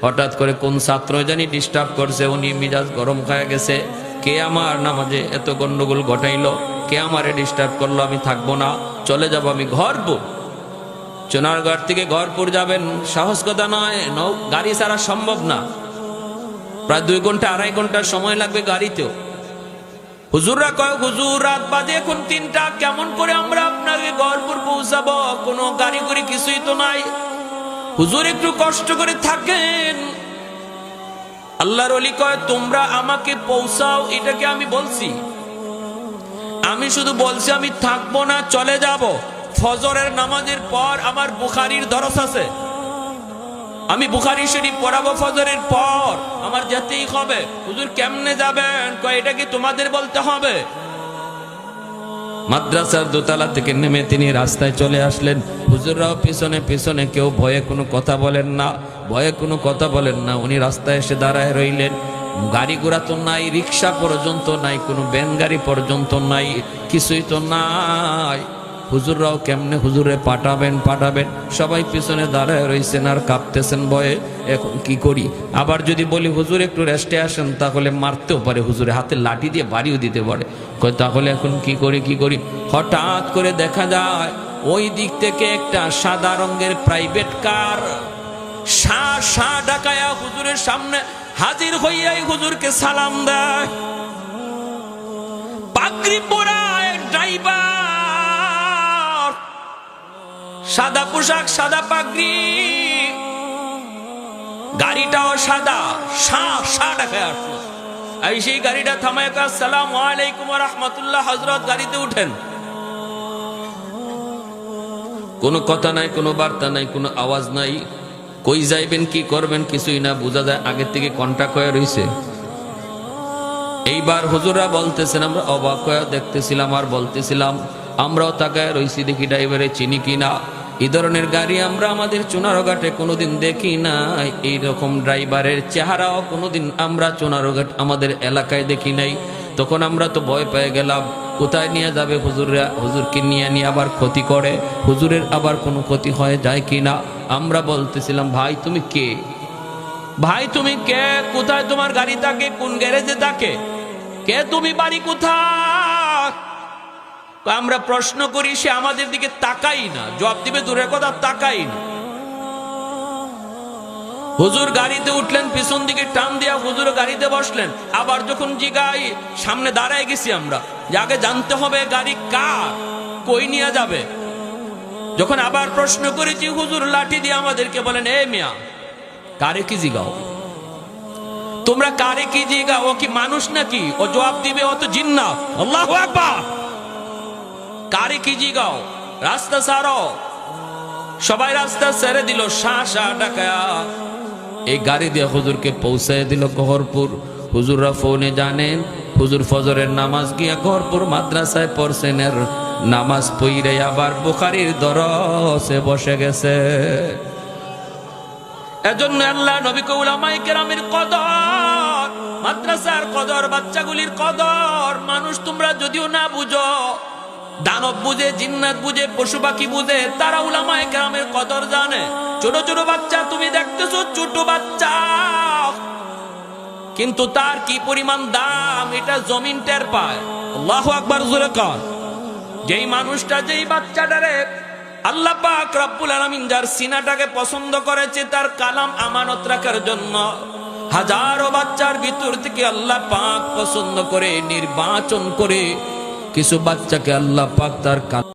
হঠাৎ করে কোন ছাত্র জানি ডিস্টার্ব করছে, উনি মিজাজ গরম হয়ে গেছে। কে আমার নামাজে এত গন্ডগোল ঘটাইলো, কে আমারে ডিস্টার্ব করলো, আমি থাকবো না, চলে যাব আমি ঘরপুর। চুনারগড় থেকে ঘরপুর যাবেন সাহস কথা নয়, গাড়ি ছাড়া সম্ভব না, প্রায় 2 ঘন্টা 2.5 ঘন্টা সময় লাগবে গাড়িতেও। হুজুররা কয়, হুজুর রাত বাজে এখন 3টা, কেমন করে আমরা আপনাকে ঘরপুর পৌঁছাবো, কোনো গাড়ি করে কিছুই তো নাই। হুজুর একটু কষ্ট করে থাকেন। আল্লাহর ওলি কয়, তোমরা আমাকে পৌঁছাও এটাকে আমি বলছি? আমি শুধু বলছি আমি থাকবো না, চলে যাব। ফজরের নামাজের পর আমার বুখারীর দরস আছে, আমি বুখারী শরীফ পড়াবো ফজরের পর, আমার যেতেই হবে। হুজুর কেমনে যাবেন? কয়, এটা কি তোমাদের বলতে হবে? মাদ্রাসার দোতলা থেকে নেমে তিনি রাস্তায় চলে আসলেন। হুজুররাও পিছনে পিছনে, কেউ ভয়ে কোনো কথা বলেন না, ভয়ে কোনো কথা বলেন না। উনি রাস্তায় এসে দাঁড়ায় রইলেন। গাড়ি ঘোড়া তো নাই, রিক্সা পর্যন্ত নাই, কোনো ভ্যান গাড়ি পর্যন্ত নাই, কিছুই তো নাই। হুজুররাও কেমনে হুজুরে পাঠাবেন, সবাই পিছনে দাঁড়ায় রইছেন আর কাঁপতেছেন ভয়ে। এখন কি করি? আবার যদি বলি হুজুর একটু রেস্টে আসেন, তাহলে মারতেও পারে, হুজুরে হাতে লাঠি দিয়ে বাড়িও দিতে পারে। কই তাহলে এখন কি করি? হঠাৎ করে দেখা যায় ওই দিক থেকে একটা সাদা রঙের প্রাইভেট কার শা ডাকায়া হুজুরের সামনে হাজির হইয়াই হুজুরকে সালাম দেয়। পাগড়ি পরা এক ড্রাইভার, সাদা পোশাক, সাদা পাগড়ি, গাড়িটাও সাদা, শা ডাকায়া আসলো। এই সেই গাড়িটা থামায়, আসসালামু আলাইকুম ওয়া রাহমাতুল্লাহ, হযরত গাড়িতে উঠেন। কোনো কথা নাই, কোনো বার্তা নাই, কোনো আওয়াজ নাই। কই যাইবেন, কি করবেন কিছুই না বোঝা যায়, আগে থেকে কন্টাক্ট হয়ে রইছে। এইবার হুজুররা বলতেছেন, আমরা অবাক হয়ে দেখতেছিলাম আর বলতেছিলাম, আমরাও তাকায় রইছি, দেখি ড্রাইভারে চিনি কিনা। এই ধরনের গাড়ি আমরা আমাদের চুনারঘাটে কোনোদিন দেখি নাই, এইরকম ড্রাইভারের চেহারাও কোনোদিন আমরা চুনারঘাট আমাদের এলাকায় দেখি নাই। তখন আমরা তো ভয় পেয়ে গেলাম, কোথায় নিয়ে যাবে হুজুররা, হুজুরকে নিয়ে আবার ক্ষতি করে, হুজুরের আবার কোনো ক্ষতি হয়ে যায় কিনা। আমরা বলতেছিলাম, ভাই তুমি কে, ভাই তুমি কে, কোথায় তোমার গাড়ি থাকে, কোন গ্যারেজে থাকে, কে তুমি, বাড়ি কোথায়? আমরা প্রশ্ন করি, সে আমাদের দিকে তাকাই না, জবাব দিবে দূরের কথা, তাকাই না। হুজুর গাড়িতে উঠলেন, পিছন দিকে টান দিয়া হুজুর গাড়িতে বসলেন। আবার যখন জিগাই, সামনে দাঁড়ায় গেছি আমরা, যে আগে জানতে হবে গাড়ি কার, কই নিয়ে যাবে। যখন আবার প্রশ্ন করেছি, হুজুর লাঠি দিয়ে আমাদেরকে বলেন, এ মিয়া, কারে কি জিগাও, তোমরা কারে কি জিগাও, ও কি মানুষ নাকি, ও জবাব দিবে, ও তো জিন্নাত। আল্লাহু আকবার। কারে কি জিগাও, রাস্তা ছাড়ো। সবাই রাস্তা ছেড়ে দিল, শা ডাকায়া এই গাড়ি দিয়ে হুজুরকে পৌঁছায় দিল ঘরপুর। হুজুররা ফোনে জানেন, হুজুর ফজরের নামাজ গিয়া ঘরপুর মাদ্রাসায় পড়ছেন, এর নামাজ পইরে আবার বুখারীর দরসে বসে গেছে। এজন্য আল্লাহ নবীকে উলামায়ে কেরামের কদর, মাদ্রাসার কদর, বাচ্চাগুলির কদর, মানুষ তোমরা যদিও না বুঝো, দানব বুঝে, জিন্নাত বুঝে, পশু পাখি বুঝে, তারা উলামায়ে কেরামের কদর জানে। ছোট ছোট বাচ্চা তুমি দেখতেছো, ছোট বাচ্চা, কিন্তু তার কি পরিমাণ দাম এটা জমিন টের পায়। আল্লাহু আকবার জোরে কর। যেই মানুষটা, যেই বাচ্চাটারে আল্লাহ পাক রব্বুল আলামিন যার সিনাটাকে পছন্দ করেছে, তার কালাম আমানত রাখার জন্য হাজারো বাচ্চার ভিতর থেকে আল্লাহ পাক পছন্দ করে নির্বাচন করে কিছু বাচ্চাকে আল্লাহ পাক তার